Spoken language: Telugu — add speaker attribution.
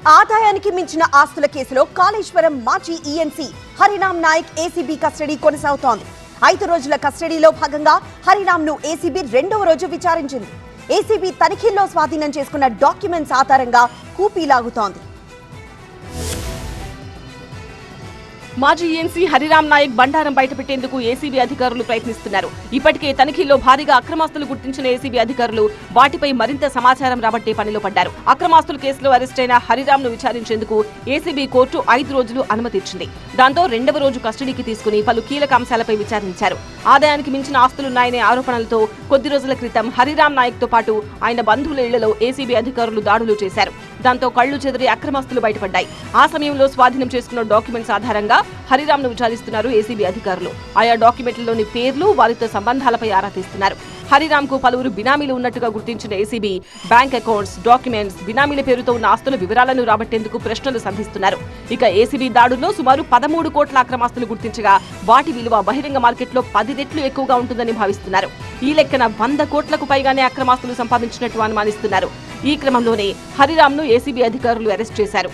Speaker 1: ఆదాయానికి మించిన ఆస్తుల కేసులో కాళేశ్వరం మాజీ ENC Hariram Naik ACB custody కొనసాగుతోంది. 5 రోజుల కస్టడీలో భాగంగా హరిరామ్ ను ఏసీబీ 2వ రోజు విచారించింది. ఏసీబీ తనిఖీల్లో స్వాధీనం చేసుకున్న డాక్యుమెంట్స్ ఆధారంగా కూపీలాగుతోంది.
Speaker 2: మాజీ ఈఎన్సీ హరిరామ్ నాయక్ బండారం బయటపెట్టేందుకు ఏసీబీ అధికారులు ప్రయత్నిస్తున్నారు. ఇప్పటికే తనిఖీల్లో భారీగా అక్రమాస్తులు గుర్తించిన ఏసీబీ అధికారులు వాటిపై మరింత సమాచారం రాబట్టే పనిలో పడ్డారు. అక్రమాస్తుల కేసులో అరెస్టైన హరిరామ్ ను విచారించేందుకు ఏసీబీ కోర్టు 5 రోజులు అనుమతిచ్చింది. దాంతో 2వ రోజు కస్టడీకి తీసుకుని పలు కీలక అంశాలపై విచారించారు. ఆదాయానికి మించిన ఆస్తులున్నాయనే ఆరోపణలతో కొద్ది రోజుల క్రితం హరిరామ్ నాయక్ తో పాటు ఆయన బంధువుల ఇళ్లలో ఏసీబీ అధికారులు దాడులు చేశారు. దాంతో కళ్లు చెదిరి అక్రమాస్తులు బయటపడ్డాయి. ఆ సమయంలో స్వాధీనం చేసుకున్న డాక్యుమెంట్స్ ఆధారంగా హరిరామ్ ను విచారిస్తున్నారు ఏసీబీ అధికారులు. ఆయా డాక్యుమెంట్లలోని పేర్లు, వారితో సంబంధాలపై ఆరా తీస్తున్నారు. హరిరామ్ కు పలువురు బినామీలు ఉన్నట్టుగా గుర్తించిన ఏసీబీ బ్యాంక్ అకౌంట్స్, డాక్యుమెంట్స్, బినామీల పేరుతో ఉన్న ఆస్తుల వివరాలను రాబట్టేందుకు ప్రశ్నలు సంధిస్తున్నారు. ఇక ఏసీబీ దాడుల్లో సుమారు 13 కోట్ల అక్రమాస్తులు గుర్తించగా వాటి విలువ బహిరంగ మార్కెట్లో 10 రెట్లు ఎక్కువగా ఉంటుందని భావిస్తున్నారు. ఈ లెక్కన 100 కోట్లకు పైగానే అక్రమాస్తులు సంపాదించినట్టు అనుమానిస్తున్నారు. ఈ క్రమంలోనే హరిరామ్ ను ఏసీబీ అధికారులు అరెస్ట్ చేశారు.